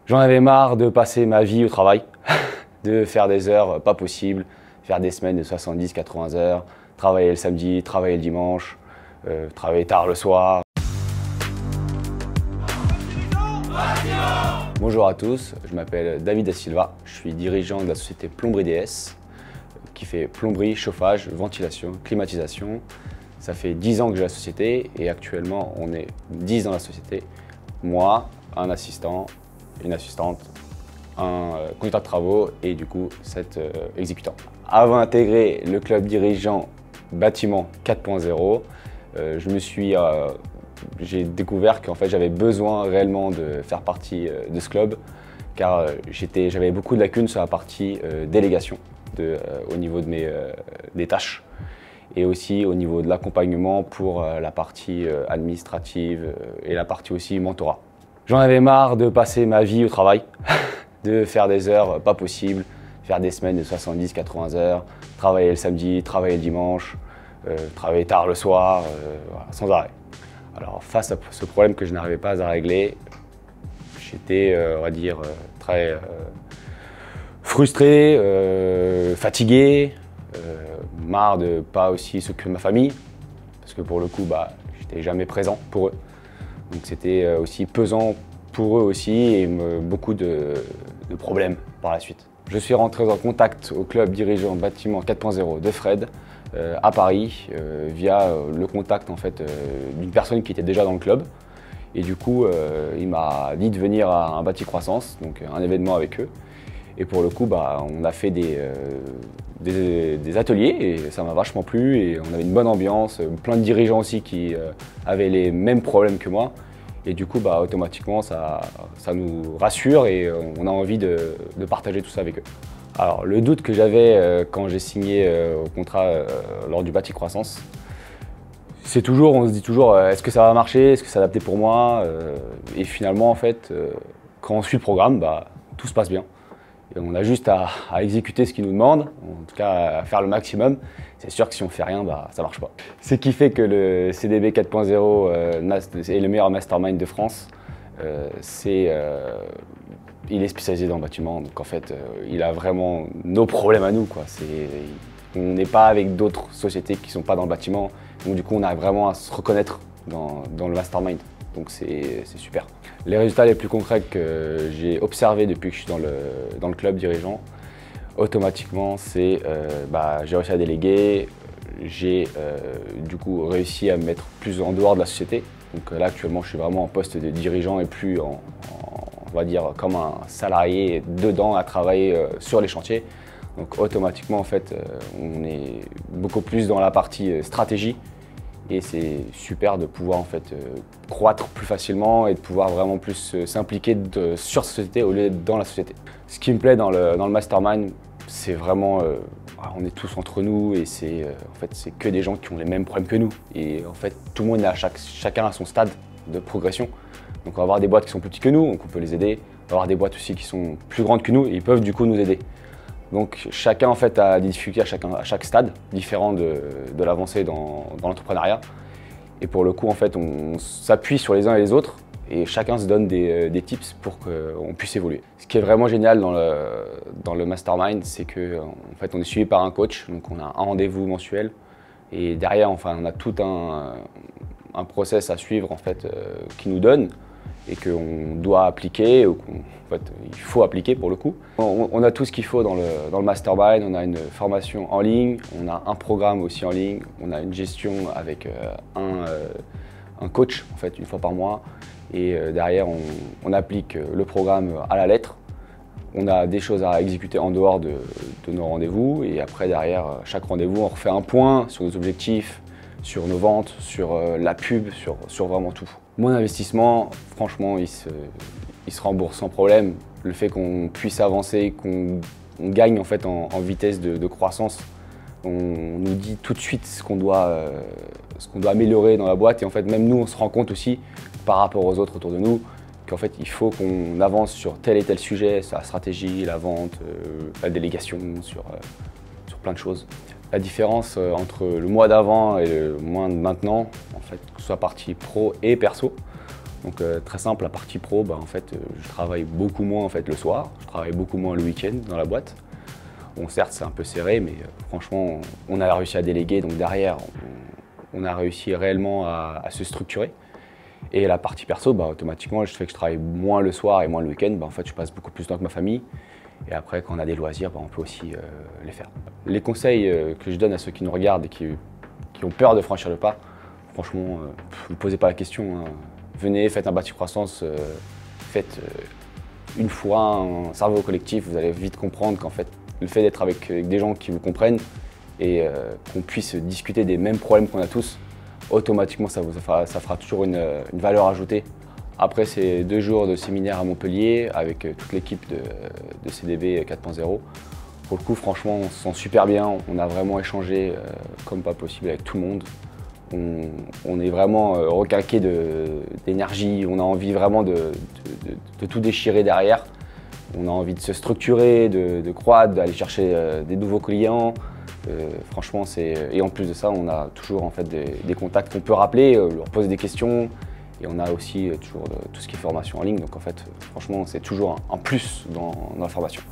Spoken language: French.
J'en avais marre de passer ma vie au travail, de faire des heures pas possibles, faire des semaines de 70-80 heures, travailler le samedi, travailler le dimanche, travailler tard le soir. Bonjour à tous, je m'appelle David Da Silva, je suis dirigeant de la société Plomberie DS qui fait plomberie, chauffage, ventilation, climatisation. Ça fait 10 ans que j'ai la société et actuellement on est 10 dans la société. Moi, un assistant, une assistante, un conducteur de travaux et du coup 7 exécutants. Avant d'intégrer le club dirigeant bâtiment 4.0, j'ai découvert qu'en fait j'avais besoin réellement de faire partie de ce club car j'avais beaucoup de lacunes sur la partie délégation au niveau des tâches et aussi au niveau de l'accompagnement pour la partie administrative et la partie aussi mentorat. J'en avais marre de passer ma vie au travail, de faire des heures pas possibles, faire des semaines de 70-80 heures, travailler le samedi, travailler le dimanche, travailler tard le soir, voilà, sans arrêt. Alors face à ce problème que je n'arrivais pas à régler, j'étais, on va dire, très frustré, fatigué, marre de pas aussi s'occuper de ma famille, parce que pour le coup, j'étais jamais présent pour eux. Donc c'était aussi pesant pour eux aussi et beaucoup de problèmes par la suite. Je suis rentré en contact au club dirigeant bâtiment 4.0 de Fred à Paris via le contact en fait d'une personne qui était déjà dans le club. Et du coup, il m'a dit de venir à un Bâti Croissance, donc un événement avec eux. Et pour le coup, on a fait des ateliers et ça m'a vachement plu et on avait une bonne ambiance, plein de dirigeants aussi qui avaient les mêmes problèmes que moi. Et du coup, automatiquement, ça nous rassure et on a envie de partager tout ça avec eux. Alors, le doute que j'avais quand j'ai signé au contrat lors du Bâti Croissance, on se dit toujours, est-ce que ça va marcher, est-ce que c'est adapté pour moi? Et finalement, en fait, quand on suit le programme, tout se passe bien. Et on a juste à exécuter ce qu'ils nous demandent, en tout cas à faire le maximum. C'est sûr que si on fait rien, ça marche pas. Ce qui fait que le CDB 4.0 est le meilleur mastermind de France. Il est spécialisé dans le bâtiment, donc en fait, il a vraiment nos problèmes à nous, quoi. On n'est pas avec d'autres sociétés qui ne sont pas dans le bâtiment, donc du coup, on arrive vraiment à se reconnaître dans le mastermind. Donc c'est super. Les résultats les plus concrets que j'ai observés depuis que je suis dans le club dirigeant, automatiquement, c'est j'ai réussi à déléguer, j'ai du coup réussi à me mettre plus en dehors de la société. Donc là actuellement je suis vraiment en poste de dirigeant et plus on va dire comme un salarié dedans à travailler sur les chantiers. Donc automatiquement en fait on est beaucoup plus dans la partie stratégie. Et c'est super de pouvoir en fait croître plus facilement et de pouvoir vraiment plus s'impliquer sur la société au lieu d'être dans la société. Ce qui me plaît dans le mastermind, c'est vraiment, on est tous entre nous et en fait, c'est que des gens qui ont les mêmes problèmes que nous. Et en fait, tout le monde est chacun à son stade de progression. Donc on va avoir des boîtes qui sont plus petites que nous, donc on peut les aider. On va avoir des boîtes aussi qui sont plus grandes que nous et ils peuvent du coup nous aider. Donc chacun en fait a des difficultés à chaque stade différent de l'avancée dans l'entrepreneuriat. Et pour le coup en fait on s'appuie sur les uns et les autres et chacun se donne des tips pour qu'on puisse évoluer. Ce qui est vraiment génial dans le mastermind, c'est que en fait on est suivi par un coach, donc on a un rendez-vous mensuel et derrière enfin on a tout un process à suivre en fait qui nous donne et qu'on doit appliquer, ou en fait, il faut appliquer pour le coup. On a tout ce qu'il faut dans le mastermind, on a une formation en ligne, on a un programme aussi en ligne, on a une gestion avec un coach en fait, une fois par mois et derrière on applique le programme à la lettre. On a des choses à exécuter en dehors de nos rendez-vous et après derrière chaque rendez-vous on refait un point sur nos objectifs, sur nos ventes, sur la pub, sur vraiment tout. Mon investissement, franchement, il se rembourse sans problème. Le fait qu'on puisse avancer, qu'on gagne en fait en vitesse de croissance, on nous dit tout de suite ce qu'on doit améliorer dans la boîte et en fait même nous on se rend compte aussi par rapport aux autres autour de nous qu'en fait il faut qu'on avance sur tel et tel sujet, sur la stratégie, la vente, la délégation, sur plein de choses. La différence entre le mois d'avant et le mois de maintenant, en fait, que ce soit partie pro et perso, Donc très simple, la partie pro, en fait, je travaille beaucoup moins en fait, le soir, je travaille beaucoup moins le week-end dans la boîte. Bon, certes, c'est un peu serré, mais franchement, on a réussi à déléguer, donc derrière, on a réussi réellement à se structurer. Et la partie perso, automatiquement, le fait que je travaille moins le soir et moins le week-end, en fait, je passe beaucoup plus de temps avec ma famille. Et après, quand on a des loisirs, on peut aussi les faire. Les conseils que je donne à ceux qui nous regardent et qui ont peur de franchir le pas, franchement, ne posez pas la question. Hein. Venez, faites un bâti croissance, faites une fois un cerveau collectif, vous allez vite comprendre qu'en fait, le fait d'être avec des gens qui vous comprennent et qu'on puisse discuter des mêmes problèmes qu'on a tous, automatiquement, ça fera toujours une valeur ajoutée. Après ces 2 jours de séminaire à Montpellier, avec toute l'équipe de CDB 4.0, pour le coup, franchement, on se sent super bien. On a vraiment échangé comme pas possible avec tout le monde. On est vraiment requinqué d'énergie. On a envie vraiment de tout déchirer derrière. On a envie de se structurer, de croître, d'aller chercher des nouveaux clients. Franchement, et en plus de ça, on a toujours en fait des contacts qu'on peut rappeler, leur poser des questions, et on a aussi toujours tout ce qui est formation en ligne. Donc en fait, franchement, c'est toujours un plus dans la formation.